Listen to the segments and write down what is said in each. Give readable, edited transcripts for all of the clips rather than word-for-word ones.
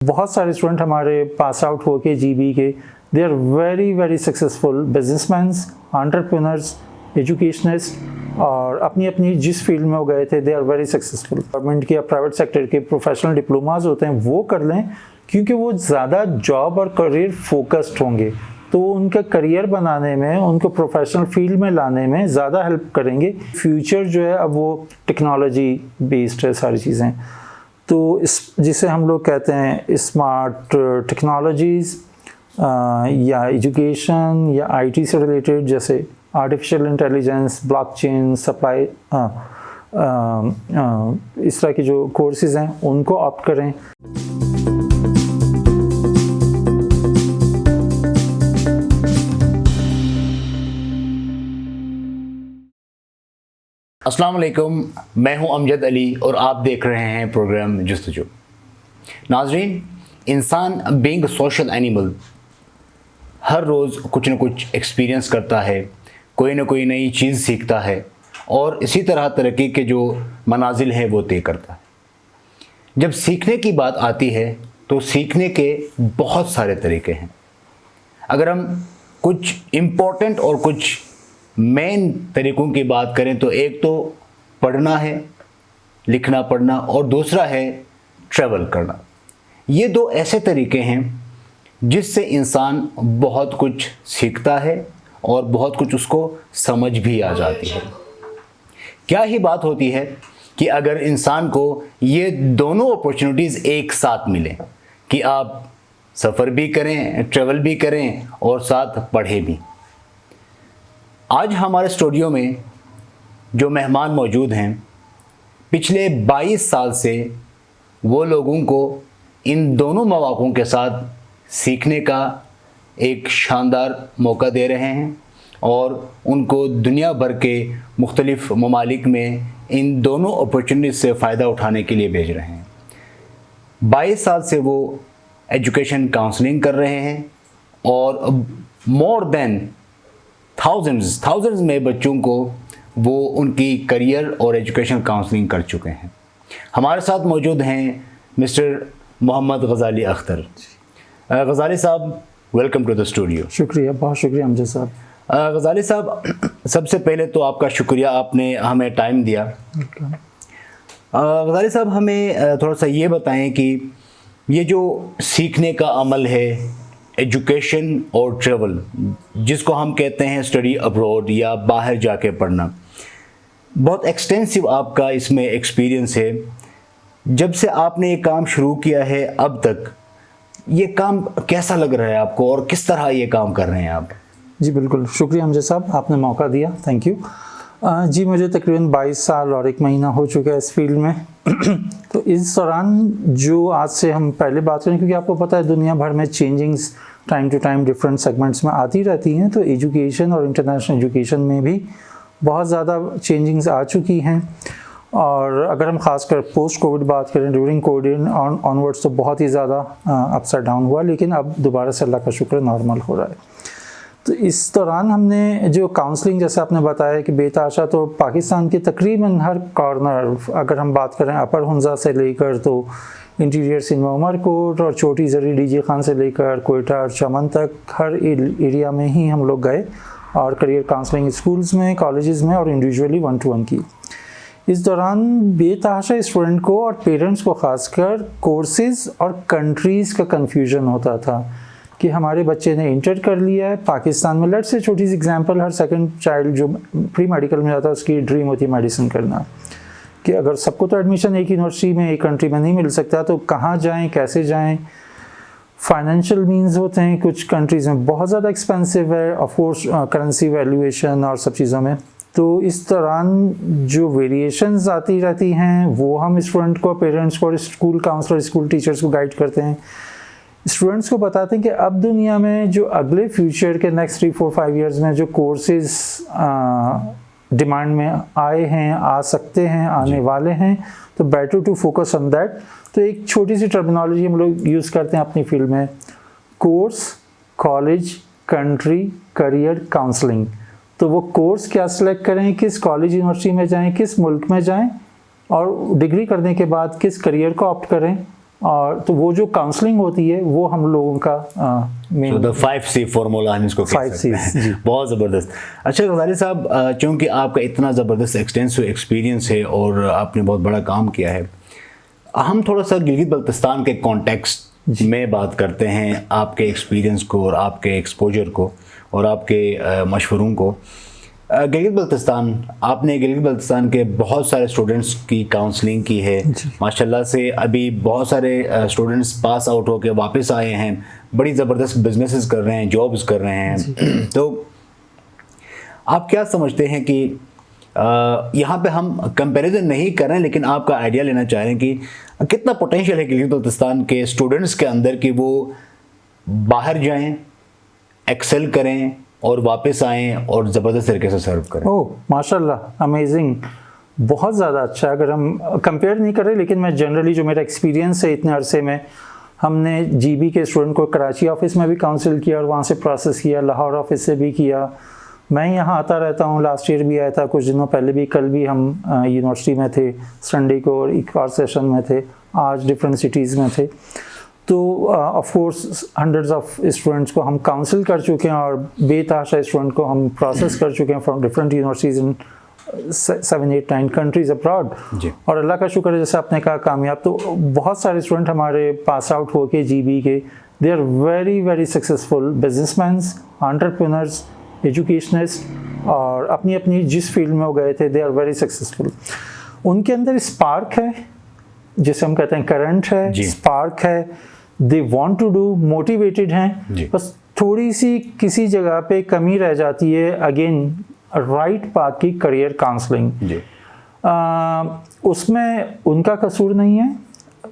बहुत सारे स्टूडेंट हमारे पास आउट होके जीबी के they are very very successful businessmans, entrepreneurs, educationist और अपनी अपनी जिस फील्ड में वो गए थे they are very successful. Government के या प्राइवेट सेक्टर के प्रोफेशनल डिप्लोमाज होते हैं वो कर लें, क्योंकि वो ज़्यादा जॉब और करियर फोकस्ड होंगे, तो उनका करियर बनाने में, उनको प्रोफेशनल फील्ड में लाने में ज़्यादा हेल्प करेंगे। फ्यूचर जो है अब वो टेक्नोलॉजी बेस्ड है सारी चीज़ें, तो इस जिसे हम लोग कहते हैं स्मार्ट टेक्नोलॉजीज़ या एजुकेशन या आईटी से रिलेटेड, जैसे आर्टिफिशियल इंटेलिजेंस, ब्लॉकचेन, सप्लाई, इस तरह के जो कोर्सेज़ हैं उनको ऑप्ट करें। अस्सलाम वालेकुम, मैं हूं अमजद अली और आप देख रहे हैं प्रोग्राम जुस्तजू। नाजरीन, इंसान बीइंग सोशल एनिमल हर रोज़ कुछ न कुछ एक्सपीरियंस करता है, कोई ना कोई नई चीज़ सीखता है और इसी तरह तरक्की के जो मनाजिल हैं वो तय करता है। जब सीखने की बात आती है तो सीखने के बहुत सारे तरीके हैं। अगर हम कुछ इम्पोर्टेंट और कुछ मेन तरीक़ों की बात करें तो एक तो पढ़ना है, लिखना पढ़ना, और दूसरा है ट्रैवल करना। ये दो ऐसे तरीके हैं जिससे इंसान बहुत कुछ सीखता है और बहुत कुछ उसको समझ भी आ जाती है। क्या ही बात होती है कि अगर इंसान को ये दोनों अपॉर्चुनिटीज़ एक साथ मिलें कि आप सफ़र भी करें, ट्रैवल भी करें और साथ पढ़ें भी। आज हमारे स्टूडियो में जो मेहमान मौजूद हैं, पिछले 22 साल से वो लोगों को इन दोनों मौक़ों के साथ सीखने का एक शानदार मौका दे रहे हैं और उनको दुनिया भर के मुख्तलिफ़ ममालिक में इन दोनों अपॉर्चुनिटीज़ से फ़ायदा उठाने के लिए भेज रहे हैं। 22 साल से वो एजुकेशन काउंसलिंग कर रहे हैं और मोर देन थाउजेंड्स में बच्चों को वो उनकी करियर और एजुकेशन काउंसलिंग कर चुके हैं। हमारे साथ मौजूद हैं मिस्टर मोहम्मद गज़ाली अख्तर। गज़ाली साहब, वेलकम टू द स्टूडियो। शुक्रिया, बहुत शुक्रिया अमजद साहब। गज़ाली साहब, सबसे पहले तो आपका शुक्रिया, आपने हमें टाइम दिया। गज़ाली साहब, हमें थोड़ा सा ये बताएं कि ये जो सीखने का अमल है, एजुकेशन और ट्रैवल, जिसको हम कहते हैं स्टडी अब्रॉड या बाहर जाके पढ़ना, बहुत एक्सटेंसिव आपका इसमें एक्सपीरियंस है। जब से आपने ये काम शुरू किया है अब तक, ये काम कैसा लग रहा है आपको और किस तरह ये काम कर रहे हैं आप? जी बिल्कुल, शुक्रिया अमजद साहब, आपने मौका दिया, थैंक यू। जी, मुझे तकरीबन 22 साल और 1 महीना हो चुका है इस फील्ड में। तो इस दौरान जो आज से हम पहले बात करें, क्योंकि आपको पता है दुनिया भर में changings time to time different segments में आती रहती हैं, तो एजुकेशन और इंटरनेशनल एजुकेशन में भी बहुत ज़्यादा चेंजिंग्स आ चुकी हैं। और अगर हम खासकर पोस्ट कोविड बात करें, ड्यूरिंग कोविड ऑनवर्ड्स तो बहुत ही ज़्यादा अप्स एंड डाउन हुआ, लेकिन अब दोबारा से अल्लाह का शुक्र नॉर्मल हो रहा है। तो इस दौरान हमने जो काउंसलिंग, जैसे आपने बताया कि बेताशा, तो पाकिस्तान के तकरीबन हर कॉर्नर, अगर हम बात करें अपर हुंजा से लेकर तो इंटीरियर सिनेमा उमरकोट और छोटी जरी डीजे खान से लेकर कोयटा और चमन तक, हर एरिया में ही हम लोग गए और करियर काउंसलिंग स्कूल्स में, कॉलेजेस में और इंडिविजुअली 1-to-1 की। इस दौरान बेतहाशा स्टूडेंट को और पेरेंट्स को खासकर कोर्सेज़ और कंट्रीज़ का कन्फ्यूजन होता था कि हमारे बच्चे ने इंटर कर लिया है पाकिस्तान में। लेट्स से छोटी सी एग्जांपल, हर सेकंड चाइल्ड जो प्री मेडिकल में जाता है उसकी ड्रीम होती है मेडिसिन करना, कि अगर सबको तो एडमिशन एक यूनिवर्सिटी में, एक कंट्री में नहीं मिल सकता, तो कहाँ जाएँ, कैसे जाएँ। फाइनेंशियल मीन्स होते हैं, कुछ कंट्रीज़ में बहुत ज़्यादा एक्सपेंसिव है, ऑफ कोर्स करेंसी वैल्यूएशन और सब चीज़ों में। तो इस दौरान जो वेरिएशंस आती रहती हैं वो हम स्टूडेंट को, पेरेंट्स को और स्कूल काउंसलर, स्कूल टीचर्स को गाइड करते हैं। स्टूडेंट्स को बताते हैं कि अब दुनिया में जो अगले फ्यूचर के नेक्स्ट 3-4-5 ईयर्स में जो कोर्सेज डिमांड में आए हैं, आ सकते हैं, आने वाले हैं, तो better to focus on that. तो एक छोटी सी टर्मिनोलॉजी हम लोग यूज़ करते हैं अपनी फील्ड में, course, college, country, career, counselling. तो वो कोर्स क्या सिलेक्ट करें, किस कॉलेज यूनिवर्सिटी में जाएं, किस मुल्क में जाएं, और डिग्री करने के बाद किस करियर को ऑप्ट करें, और तो वो जो काउंसलिंग होती है वो हम लोगों का मेन तो द 5C फॉर्मूला हम इसको कह 5 सकते Cs, हैं। जी। बहुत ज़बरदस्त। अच्छा गजाली साहब, चूँकि आपका इतना ज़बरदस्त एक्सटेंसिव एक्सपीरियंस है और आपने बहुत बड़ा काम किया है, हम थोड़ा सा गिलगित बल्तिस्तान के कॉन्टेक्स्ट में बात करते हैं, आपके एक्सपीरियंस को और आपके एक्सपोजर को और आपके मशवरों को। गिलगित बल्तिस्तान, आपने गिलगित बल्तिस्तान के बहुत सारे स्टूडेंट्स की काउंसलिंग की है माशाल्लाह से। अभी बहुत सारे स्टूडेंट्स पास आउट होकर वापस आए हैं, बड़ी ज़बरदस्त बिजनेसेस कर रहे हैं, जॉब्स कर रहे हैं। तो आप क्या समझते हैं कि यहाँ पे हम कंपैरिजन नहीं कर रहे हैं, लेकिन आपका आइडिया लेना चाह रहे हैं कि कितना पोटेंशियल है गिलगित बल्तिस्तान के स्टूडेंट्स के अंदर कि वो बाहर जाएं, एक्सेल करें और वापस आएं और ज़बरदस्त तरीके से सर्व करें। ओह माशाल्लाह, अमेजिंग, बहुत ज़्यादा अच्छा। अगर हम कंपेयर नहीं कर रहे, लेकिन मैं जनरली जो मेरा एक्सपीरियंस है इतने अरसे में, हमने जीबी के स्टूडेंट को कराची ऑफिस में भी काउंसिल किया और वहाँ से प्रोसेस किया, लाहौर ऑफिस से भी किया। मैं यहाँ आता रहता हूँ, लास्ट ईयर भी आया था, कुछ दिनों पहले भी, कल भी हम यूनिवर्सिटी में थे, संडे को और एक और सेशन में थे, आज डिफरेंट सिटीज़ में थे। तो of course hundreds of students को हम काउंसिल कर चुके हैं और बेतहाशा स्टूडेंट को हम प्रोसेस कर चुके हैं from different universities in 7, 8, 9 countries abroad. और अल्लाह का शुक्र है, जैसे आपने कहा, कामयाब। तो बहुत सारे स्टूडेंट हमारे पास आउट होके जीबी के, they are very very successful businessmans, entrepreneurs, educationist, और अपनी अपनी जिस फील्ड में वो गए थे दे आर वेरी सक्सेसफुल। उनके अंदर स्पार्क है, जिसे हम कहते हैं करंट है, स्पार्क है, they want to do, motivated हैं। बस थोड़ी सी किसी जगह पे कमी रह जाती है, अगेन राइट पाथ की करियर काउंसलिंग। उसमें उनका कसूर नहीं है,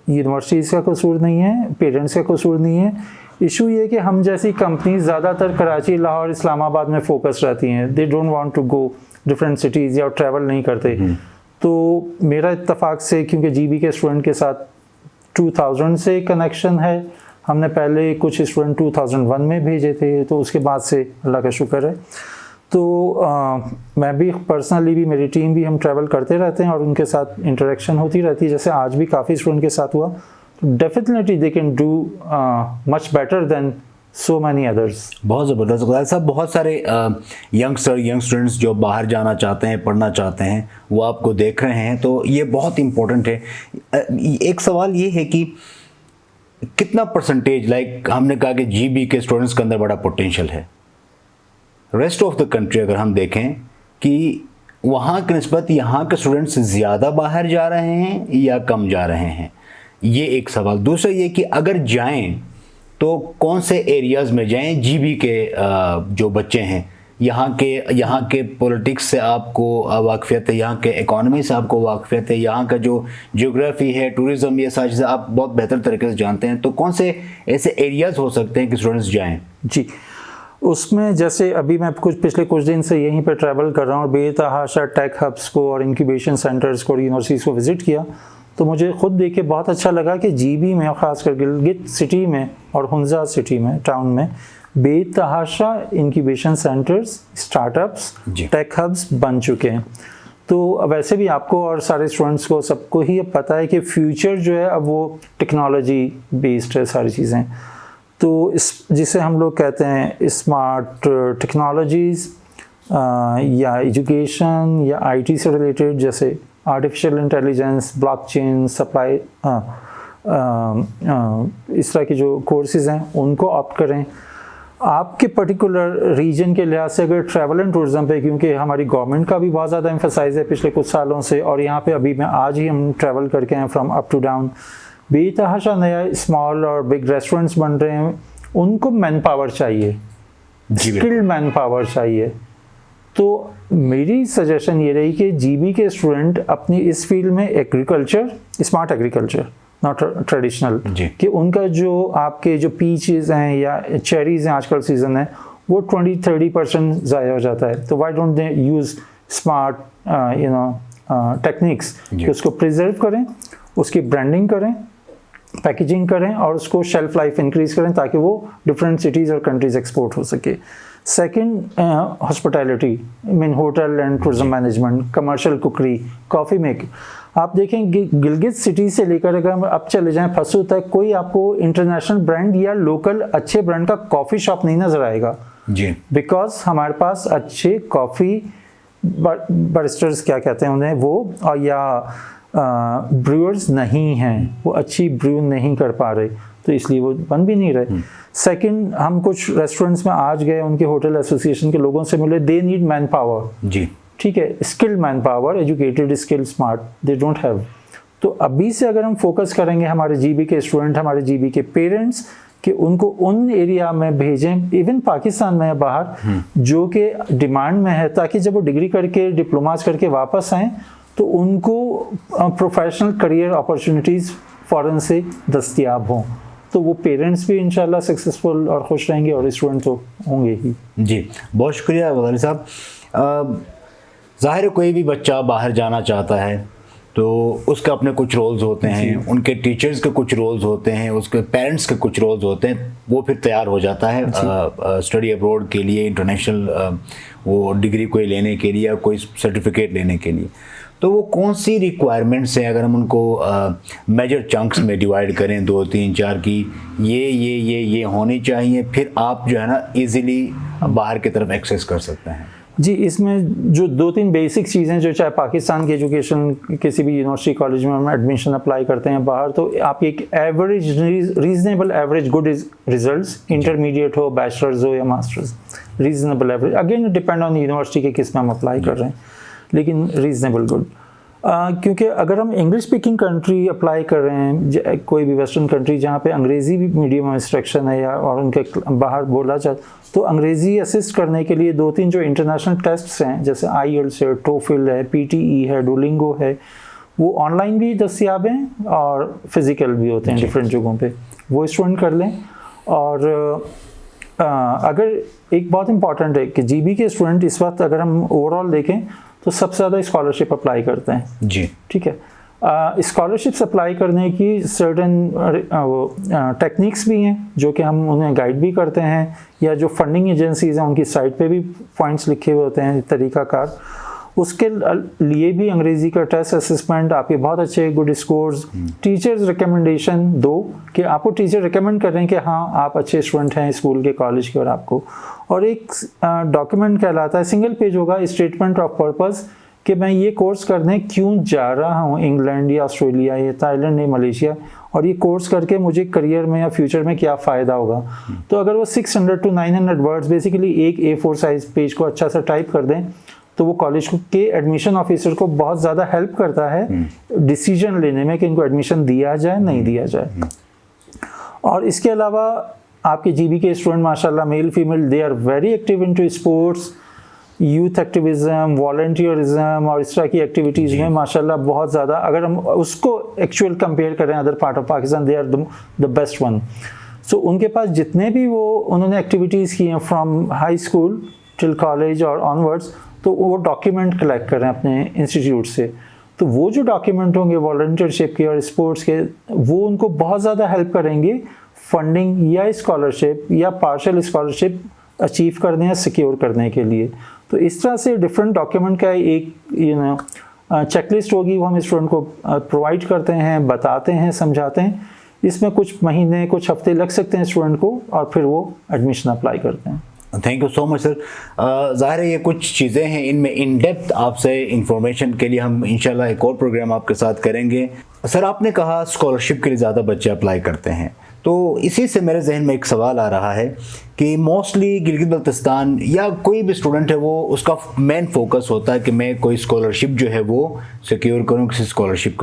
यूनिवर्सिटीज़ का कसूर नहीं है, पेरेंट्स का कसूर नहीं है। इशू ये कि हम जैसी कंपनी ज़्यादातर कराची, लाहौर, इस्लामाबाद में फोकस रहती हैं। They don't want to go different cities या ट्रैवल नहीं करते। तो मेरा इत्तफाक से, क्योंकि जीबी के स्टूडेंट के साथ 2000 से कनेक्शन है, हमने पहले कुछ स्टूडेंट 2001 में भेजे थे, तो उसके बाद से अल्लाह का शुक्र है। तो मैं भी पर्सनली भी, मेरी टीम भी, हम ट्रैवल करते रहते हैं और उनके साथ इंटरेक्शन होती रहती है। जैसे आज भी काफ़ी स्टूडेंट के साथ हुआ। तो definitely they can do much better than so many others. बहुत ज़बरदस्त गुज़ार साहब। बहुत सारे यंग स्टूडेंट्स जो बाहर जाना चाहते हैं, पढ़ना चाहते हैं, वो आपको देख रहे हैं, तो ये बहुत इम्पोर्टेंट है। एक सवाल ये है कि कितना परसेंटेज, लाइक हमने कहा कि जीबी के स्टूडेंट्स के अंदर बड़ा पोटेंशियल है, रेस्ट ऑफ द कंट्री अगर हम देखें कि वहाँ की निस्बत यहाँ के स्टूडेंट्स ज़्यादा बाहर जा रहे हैं या कम जा रहे हैं, ये एक सवाल। दूसरा ये कि अगर जाएं तो कौन से एरियाज़ में जाएं। जीबी के जो बच्चे हैं, यहाँ के पॉलिटिक्स से आपको वाकफियत है, यहाँ के इकॉनमी से आपको वाकफियत है, यहाँ का जो जियोग्राफी है, टूरिज़्म, ये सारी चीज़ें आप बहुत बेहतर तरीके से जानते हैं। तो कौन से ऐसे एरियाज़ हो सकते हैं कि स्टूडेंट्स जाएँ? जी, उसमें जैसे अभी मैं पिछले कुछ दिन से यहीं पे ट्रैवल कर रहा हूँ, बेतहाशा टेक हब्स को और इंक्यूबेशन सेंटर्स को और यूनिवर्सिटीज़ को विज़िट किया, तो मुझे खुद देख के बहुत अच्छा लगा कि जीबी में, ख़ासकर गिलगित सिटी में और हुंजा सिटी में, टाउन में, बेतहाशा incubation centres, startups, tech hubs बन चुके हैं। तो वैसे भी आपको और सारे स्टूडेंट्स को, सबको ही अब पता है कि फ्यूचर जो है अब वो टेक्नोलॉजी बेस्ड है सारी चीज़ें। तो जिसे हम लोग कहते हैं स्मार्ट टेक्नोलॉजीज़ या एजुकेशन या आईटी से रिलेटेड, जैसे आर्टिफिशियल इंटेलिजेंस, ब्लॉकचेन, सप्लाई, इस तरह के जो कोर्सेज़ हैं उनको ऑप्ट करें। आपके पर्टिकुलर रीजन के लिहाज से अगर ट्रैवल एंड टूरिज़म पे, क्योंकि हमारी गवर्नमेंट का भी बहुत ज़्यादा एम्फसाइज़ है पिछले कुछ सालों से, और यहाँ पे अभी मैं आज ही हम ट्रैवल करके हैं फ्रॉम अप टू डाउन, बेतहाशा नया स्मॉल और बिग रेस्टोरेंट्स बन रहे हैं, उनको मैन पावर चाहिए, स्किल्ड मैन पावर चाहिए। तो मेरी सजेशन ये रही कि जीबी के स्टूडेंट अपनी इस फील्ड में agriculture, smart agriculture, not traditional, कि उनका जो आपके जो पीचेस हैं या चेरीज़ हैं, आजकल सीज़न है, वो 20-30% ज़ाया हो जाता है। तो why don't they use smart techniques कि उसको प्रिजर्व करें, उसकी ब्रांडिंग करें, पैकेजिंग करें और उसको शेल्फ लाइफ इंक्रीज़ करें ताकि वो डिफरेंट सिटीज़ और कंट्रीज़ एक्सपोर्ट हो सके। Second, hospitality, mean hotel and tourism management, commercial cookery, coffee make. आप देखें गिलगित सिटी से लेकर अगर हम अब चले जाएं फसू तक, कोई आपको इंटरनेशनल ब्रांड या लोकल अच्छे ब्रांड का कॉफ़ी शॉप नहीं नज़र आएगा जी। बिकॉज हमारे पास अच्छे कॉफ़ी बरिस्टर्स क्या कहते हैं उन्हें वो, और या ब्रूअर्स नहीं हैं, वो अच्छी ब्रू नहीं कर पा रहे, तो इसलिए वो बन भी नहीं रहे। सेकंड, हम कुछ रेस्टोरेंट्स में आज गए, उनके होटल एसोसिएशन के लोगों से मिले, दे नीड मैन पावर। जी ठीक है, skilled man power, educated, skilled, smart, they don't have. तो अभी से अगर हम फोकस करेंगे हमारे जीबी के स्टूडेंट, हमारे जीबी के पेरेंट्स, कि उनको उन एरिया में भेजें, इवन पाकिस्तान में या बाहर, जो कि डिमांड में है, ताकि जब वो डिग्री करके डिप्लोमास करके वापस आएँ तो उनको प्रोफेशनल करियर अपॉर्चुनिटीज़ फ़ौरन से दस्तयाब हों, तो वो पेरेंट्स भी इंशाल्लाह सक्सेसफुल और खुश रहेंगे और स्टूडेंट तो होंगे ही। जी, बहुत शुक्रिया वज़ारी साहब। ज़ाहिर है कोई भी बच्चा बाहर जाना चाहता है तो उसके अपने कुछ रोल्स होते हैं, उनके टीचर्स के कुछ रोल्स होते हैं, उसके पेरेंट्स के कुछ रोल्स होते हैं, वो फिर तैयार हो जाता है स्टडी अब्रॉड के लिए, इंटरनेशनल वो डिग्री कोई लेने के लिए या कोई सर्टिफिकेट लेने के लिए। तो वो कौन सी रिक्वायरमेंट्स हैं, अगर हम उनको मेजर चंक्स में डिवाइड करें 2, 3, 4 की ये होनी चाहिए, फिर आप जो है ना इजीली बाहर की तरफ एक्सेस कर सकते हैं। जी, इसमें जो 2-3 बेसिक चीज़ें, जो चाहे पाकिस्तान की एजुकेशन किसी भी यूनिवर्सिटी कॉलेज में हम एडमिशन अप्लाई करते हैं बाहर, तो आप एक average, reasonable average good results, intermediate हो, बैचलर्स हो या masters, reasonable average, again depend on university के किस में हम अप्लाई कर रहे हैं, लेकिन रीजनेबल गुड। क्योंकि अगर हम इंग्लिश स्पीकिंग कंट्री अप्लाई कर रहे हैं, कोई भी वेस्टर्न कंट्री जहाँ पे अंग्रेज़ी भी मीडियम इंस्ट्रक्शन है या और उनके बाहर बोला जाए, तो अंग्रेज़ी असिस्ट करने के लिए 2-3 जो इंटरनेशनल टेस्ट्स हैं, जैसे IELTS है, TOEFL है, PTE है, Duolingo है, वो ऑनलाइन भी दस्तियाब हैं और फिज़िकल भी होते हैं डिफरेंट जगहों पे, वो स्टूडेंट कर लें। और अगर एक बहुत इंपॉर्टेंट है कि जीबी के स्टूडेंट इस वक्त अगर हम ओवरऑल देखें तो सबसे ज़्यादा स्कॉलरशिप अप्लाई करते हैं। जी, ठीक है। स्कॉलरशिप्स अप्लाई करने की सर्टन टेक्निक्स भी हैं जो कि हम उन्हें गाइड भी करते हैं, या जो फंडिंग एजेंसीज़ हैं उनकी साइट पे भी पॉइंट्स लिखे हुए होते हैं, तरीक़ाकार। उसके लिए भी अंग्रेज़ी का टेस्ट, असेसमेंट, आपके बहुत अच्छे गुड स्कोर्स, टीचर्स रिकमेंडेशन दो कि आपको टीचर रिकमेंड कर रहे हैं कि हाँ आप अच्छे स्टूडेंट हैं स्कूल के, कॉलेज के, और आपको, और एक डॉक्यूमेंट कहलाता है, सिंगल पेज होगा, स्टेटमेंट ऑफ पर्पस, कि मैं ये कोर्स करने क्यों जा रहा हूँ इंग्लैंड या ऑस्ट्रेलिया या थाईलैंड या मलेशिया, और ये कोर्स करके मुझे करियर में या फ्यूचर में क्या फ़ायदा होगा। तो अगर वो 600 to 900 वर्ड्स बेसिकली एक A4 साइज पेज को अच्छा सा टाइप कर दें, तो वो कॉलेज के एडमिशन ऑफिसर को बहुत ज़्यादा हेल्प करता है डिसीजन लेने में कि इनको एडमिशन दिया जाए नहीं दिया जाए। और इसके अलावा आपके जीबी के स्टूडेंट माशाल्लाह, male female, they are very active into sports, youth activism, volunteerism और इस तरह की एक्टिविटीज़ में माशाल्लाह बहुत ज़्यादा, अगर हम उसको एक्चुअल कंपेयर करें other part of Pakistan, they are the best one. So उनके पास जितने भी वो उन्होंने एक्टिविटीज़ की हैं from high school till college और ऑनवर्ड्स, तो वो डॉक्यूमेंट कलेक्ट करें अपने इंस्टीट्यूट से, तो वो जो डॉक्यूमेंट होंगे वॉलंटियरशिप के और स्पोर्ट्स के, वो उनको बहुत ज़्यादा हेल्प करेंगे फंडिंग या स्कॉलरशिप या पार्शियल स्कॉलरशिप अचीव करने या सिक्योर करने के लिए। तो इस तरह से डिफरेंट डॉक्यूमेंट का एक चेकलिस्ट होगी, वो हम स्टूडेंट को प्रोवाइड करते हैं, बताते हैं, समझाते हैं। इसमें कुछ महीने, कुछ हफ्ते लग सकते हैं स्टूडेंट को, और फिर वो एडमिशन अप्लाई करते हैं। Thank you so much sir. ज़ाहिर है ये कुछ चीज़ें हैं, इनमें इन डेप्थ आपसे इंफॉर्मेशन के लिए हम इंशाल्लाह एक और प्रोग्राम आपके साथ करेंगे। सर, आपने कहा स्कॉलरशिप के लिए ज़्यादा बच्चे अप्लाई करते हैं, तो इसी से मेरे जहन में एक सवाल आ रहा है कि मोस्टली गिलगित बल्तिस्तान या कोई भी स्टूडेंट है, वो उसका मेन फोकस होता है कि मैं कोई स्कॉलरशिप जो है वो सिक्योर करूँ, किसी स्कॉलरशिप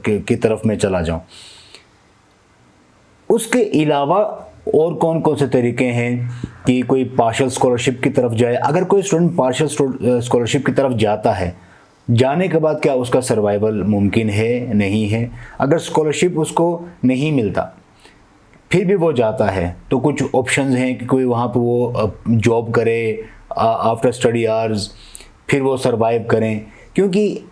की तरफ मैं चला जाऊँ। उसके अलावा और कौन कौन से तरीके हैं कि कोई पार्शियल स्कॉलरशिप की तरफ जाए? अगर कोई स्टूडेंट पार्शियल स्कॉलरशिप की तरफ जाता है, जाने के बाद क्या उसका सर्वाइवल मुमकिन है, नहीं है? अगर स्कॉलरशिप उसको नहीं मिलता फिर भी वो जाता है, तो कुछ ऑप्शंस हैं कि कोई वहाँ पे वो जॉब करे आफ्टर स्टडी आवर्स, फिर वो सर्वाइव करें, क्योंकि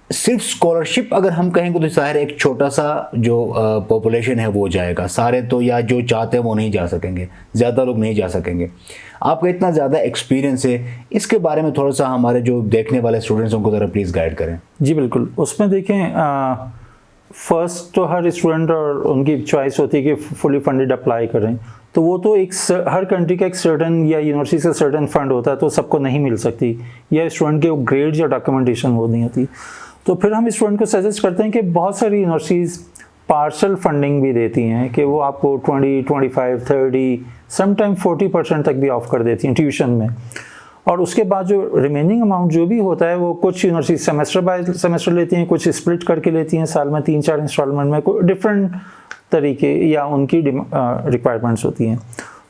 सिर्फ स्कॉलरशिप अगर हम कहेंगे तो ज़ाहिर एक छोटा सा जो पॉपुलेशन है वो जाएगा, सारे तो या जो चाहते हैं वो नहीं जा सकेंगे, ज़्यादा लोग नहीं जा सकेंगे। आपका इतना ज़्यादा एक्सपीरियंस है, इसके बारे में थोड़ा सा हमारे जो देखने वाले स्टूडेंट्स उनको ज़रा प्लीज़ गाइड करें। जी बिल्कुल, उसमें देखें फर्स्ट तो हर स्टूडेंट और उनकी चॉइस होती है कि फुली फंडेड अप्लाई करें, तो वो तो एक हर कंट्री का एक सर्टन या यूनिवर्सिटी का सर्टन फंड होता है, तो सबको नहीं मिल सकती, या स्टूडेंट के ग्रेड्स या डॉक्यूमेंटेशन वो नहीं होती। तो फिर हम स्टूडेंट को सजेस्ट करते हैं कि बहुत सारी यूनिवर्सिटीज़ पार्शल फंडिंग भी देती हैं कि वो आपको 20, 25, 30, समटाइम 40% तक भी ऑफ कर देती हैं ट्यूशन में। और उसके बाद जो रिमेनिंग अमाउंट जो भी होता है वो कुछ यूनिवर्सिटी सेमेस्टर बाय सेमेस्टर लेती हैं, कुछ स्प्लिट करके लेती हैं साल में 3-4 इंस्टॉलमेंट में, कोई डिफरेंट तरीके या उनकी रिक्वायरमेंट्स होती हैं।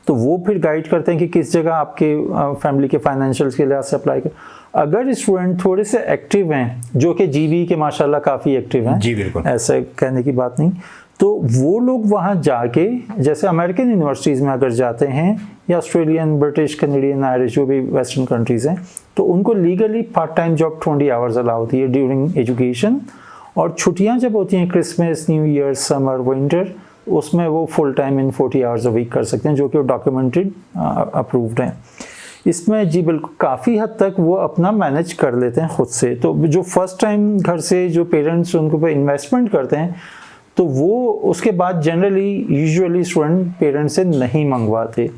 तो वो फिर गाइड करते हैं कि किस जगह आपके फैमिली के फाइनेंशियल्स के लिहाज से अप्लाई कर। अगर स्टूडेंट थोड़े से एक्टिव हैं, जो कि जीबी के माशाल्लाह काफ़ी एक्टिव हैं, जी बिल्कुल, ऐसा कहने की बात नहीं, तो वो लोग वहाँ जाके जैसे अमेरिकन यूनिवर्सिटीज़ में अगर जाते हैं या ऑस्ट्रेलियन, ब्रिटिश, कैनेडियन, आयरिश जो भी वेस्टर्न कंट्रीज़ हैं, तो उनको legally part time job 20 hours allow होती है ड्यूरिंग एजुकेशन। और छुट्टियाँ जब होती हैं Christmas, New Year, summer, winter, उसमें वो full time in 40 hours a week कर सकते हैं, जो कि डॉक्यूमेंटेड अप्रूव्ड हैं। इसमें जी बिल्कुल काफ़ी हद तक वो अपना मैनेज कर लेते हैं खुद से। तो जो फर्स्ट टाइम घर से जो पेरेंट्स उनके ऊपर इन्वेस्टमेंट करते हैं, तो वो उसके बाद जनरली यूजुअली स्टूडेंट पेरेंट्स से नहीं मंगवाते।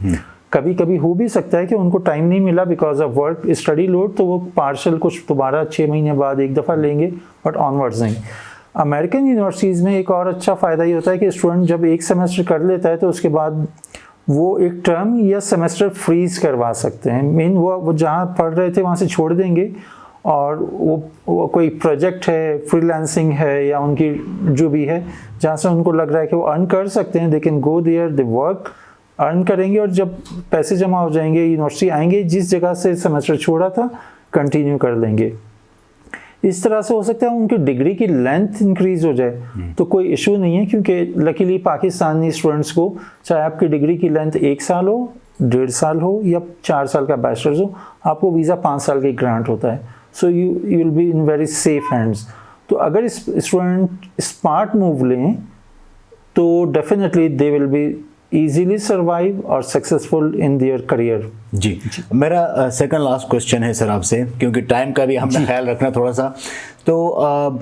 कभी कभी हो भी सकता है कि उनको टाइम नहीं मिला because of work study load, तो वो पार्शल कुछ दोबारा 6 महीने बाद एक दफ़ा लेंगे, बट ऑनवर्ड्स नहीं। अमेरिकन यूनिवर्सिटीज़ में एक और अच्छा फ़ायदा ये होता है कि स्टूडेंट जब एक सेमेस्टर कर लेता है तो उसके बाद वो एक टर्म या सेमेस्टर फ्रीज करवा सकते हैं। मीन वो जहाँ पढ़ रहे थे वहाँ से छोड़ देंगे, और वो कोई प्रोजेक्ट है, फ्रीलांसिंग है, या उनकी जो भी है जहाँ से उनको लग रहा है कि वो अर्न कर सकते हैं, they can go there, they work, earn करेंगे, और जब पैसे जमा हो जाएंगे यूनिवर्सिटी आएंगे, जिस जगह से सेमेस्टर छोड़ा था कंटिन्यू कर लेंगे। इस तरह से हो सकता है उनकी डिग्री की लेंथ इंक्रीज हो जाए, तो कोई इशू नहीं है, क्योंकि लकीली पाकिस्तानी स्टूडेंट्स को चाहे आपकी डिग्री की लेंथ 1 साल हो, 1.5 साल हो, या 4 साल का बैचलर्स हो, आपको वीज़ा 5 साल की ग्रांट होता है। So you will be in very safe hands. तो अगर स्टूडेंट स्मार्ट मूव लें तो definitely they will be easily survive और सक्सेसफुल इन देयर करियर। जी मेरा सेकंड लास्ट क्वेश्चन है सर आपसे, क्योंकि टाइम का भी हमने ख्याल रखना थोड़ा सा। तो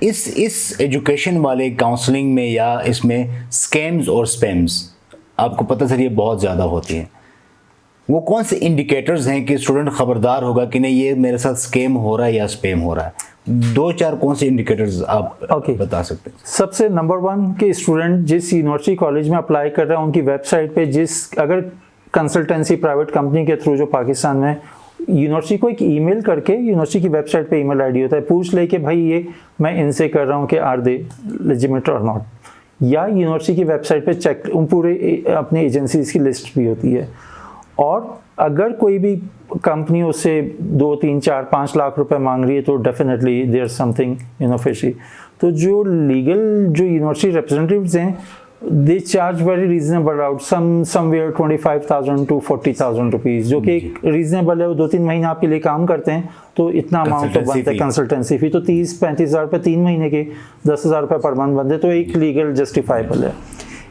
इस एजुकेशन वाले काउंसलिंग में या इसमें स्कैम्स और स्पैम्स आपको पता सर ये बहुत ज़्यादा होती हैं, वो कौन से इंडिकेटर्स हैं कि स्टूडेंट ख़बरदार होगा कि नहीं ये मेरे साथ स्कैम हो रहा है या स्पैम हो रहा है? 2-4 कौन से इंडिकेटर्स आप बता सकते हैं? सबसे नंबर 1 कि स्टूडेंट जिस यूनिवर्सिटी कॉलेज में अप्लाई कर रहा है उनकी वेबसाइट पे अगर कंसल्टेंसी प्राइवेट कंपनी के थ्रू जो पाकिस्तान में, यूनिवर्सिटी को एक ईमेल करके यूनिवर्सिटी की वेबसाइट पे ईमेल आईडी होता है, पूछ ले कि भाई ये मैं इनसे कर रहा हूँ कि आर दे लेजिटिमेट और नॉट, या यूनिवर्सिटी की वेबसाइट पे चेक पूरे अपनी एजेंसीज की लिस्ट भी होती है। और अगर कोई भी कंपनी उससे 2, 3, 4, 5 लाख रुपए मांग रही है तो डेफिनेटली देयर समथिंग इनऑफिशियल। तो जो लीगल जो यूनिवर्सिटी रिप्रेजेंटेटिव्स हैं, they charge very reasonable out somewhere 25,000 to 40,000 rupees, जो कि रीजनेबल है। वो 2-3 महीने आपके लिए काम करते हैं तो इतना अमाउंट तो बनता है कंसल्टेंसी फी, तो 30-35 हज़ार रुपये 3 महीने के 10,000 रुपये पर मंथ बनते, तो एक लीगल जस्टिफाइबल है।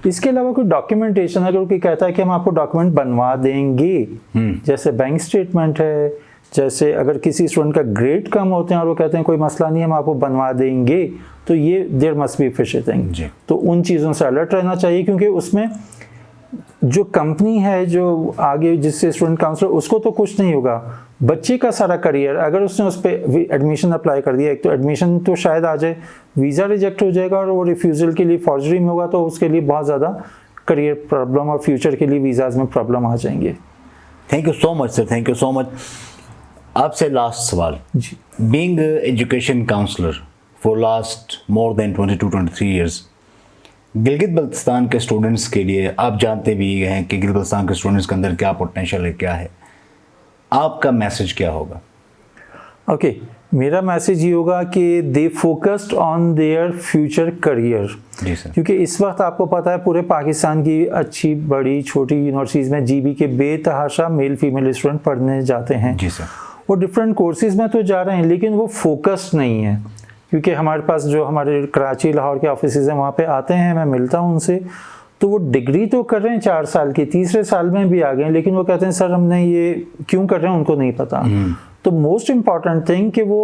इसके अलावा कोई डॉक्यूमेंटेशन अगर कोई कहता है कि हम आपको डॉक्यूमेंट बनवा देंगे, जैसे बैंक स्टेटमेंट है, जैसे अगर किसी स्टूडेंट का ग्रेड कम होते हैं और वो कहते हैं कोई मसला नहीं हम आपको बनवा देंगे, तो ये there must be fishing thing. तो उन चीज़ों से अलर्ट रहना चाहिए, क्योंकि उसमें जो कंपनी है जो आगे जिससे स्टूडेंट काउंसलर, उसको तो कुछ नहीं होगा, बच्चे का सारा करियर अगर उसने उस पर एडमिशन अप्लाई कर दिया, एक तो एडमिशन तो शायद आ जाए, वीज़ा रिजेक्ट हो जाएगा और वो रिफ्यूज़ल के लिए फॉर्जरी में होगा, तो उसके लिए बहुत ज़्यादा करियर प्रॉब्लम और फ्यूचर के लिए वीज़ाज में प्रॉब्लम आ जाएंगे। Thank you so much sir, thank you so much. आपसे लास्ट सवाल, being education counsellor for last more than 22-23 years, Gilgit Baltistan के स्टूडेंट्स के लिए आप जानते भी हैं कि गिलगित बल्तिस्तान के स्टूडेंट्स के अंदर क्या पोटेंशियल है, क्या है, आपका मैसेज क्या होगा? ओके, मेरा मैसेज ये होगा कि they focused on their future career. जी सर। क्योंकि इस वक्त आपको पता है पूरे पाकिस्तान की अच्छी बड़ी छोटी यूनिवर्सिटीज़ में जीबी के बेतहाशा मेल फीमेल स्टूडेंट पढ़ने जाते हैं। जी सर। वो डिफरेंट कोर्सेज में तो जा रहे हैं, लेकिन वो फोकस्ड नहीं है। क्योंकि हमारे पास जो हमारे कराची लाहौर के ऑफिसेज हैं वहाँ पे आते हैं, मैं मिलता हूँ उनसे, तो वो डिग्री तो कर रहे हैं 4 साल की, तीसरे साल में भी आ गए, लेकिन वो कहते हैं सर हमने ये क्यों कर रहे हैं उनको नहीं पता। तो मोस्ट इम्पॉर्टेंट थिंग कि वो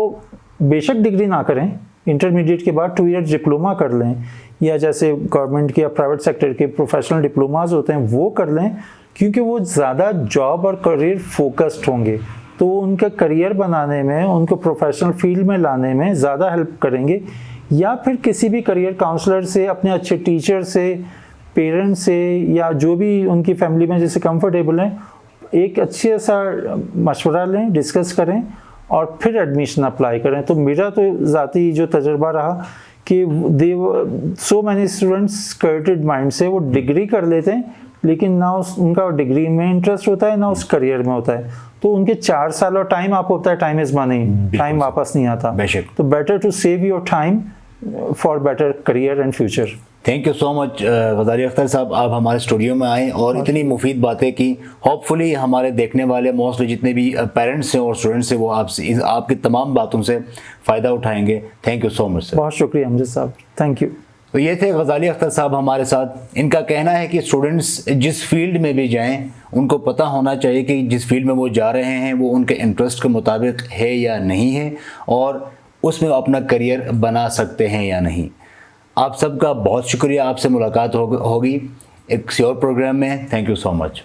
बेशक डिग्री ना करें, इंटरमीडिएट के बाद 2 ईयर डिप्लोमा कर लें, या जैसे गवर्नमेंट के या प्राइवेट सेक्टर के प्रोफेशनल डिप्लोमाज होते हैं वो कर लें, क्योंकि वो ज़्यादा जॉब और करियर फोकस्ड होंगे, तो उनका करियर बनाने में, उनको प्रोफेशनल फील्ड में लाने में ज़्यादा हेल्प करेंगे। या फिर किसी भी करियर काउंसलर से, अपने अच्छे टीचर से, पेरेंट्स से, या जो भी उनकी फैमिली में जैसे कंफर्टेबल हैं, एक अच्छे सा मशवरा लें, डिस्कस करें और फिर एडमिशन अप्लाई करें। तो मेरा तो ज़ाती जो तजुर्बा रहा कि सो मैनी स्टूडेंट्स स्कर्टेड माइंड से वो डिग्री कर लेते हैं, लेकिन ना उनका डिग्री में इंटरेस्ट होता है, ना उस करियर में होता है, तो उनके 4 साल और टाइम आप होता है, टाइम इज मनी, टाइम वापस नहीं आता। तो better to save your time for better career and future. Thank you so much Ghazali Akhtar साहब, आप हमारे स्टूडियो में आए और इतनी मुफीद बातें की। होपफुली हमारे देखने वाले मोस्टली जितने भी पेरेंट्स हैं और स्टूडेंट्स हैं वो आपसे आपकी तमाम बातों से फ़ायदा उठाएंगे। Thank you so much sir. बहुत शुक्रिया अमजद साहब, थैंक यू। तो ये थे गजाली अख्तर साहब हमारे साथ। इनका कहना है कि स्टूडेंट्स जिस फील्ड में भी जाएं, उनको पता होना चाहिए कि जिस फील्ड में वो जा रहे हैं वो उनके इंटरेस्ट के मुताबिक है या नहीं है, और उसमें अपना करियर बना सकते हैं या नहीं। आप सबका बहुत शुक्रिया। आपसे मुलाकात होगी एक और प्रोग्राम में। Thank you so much.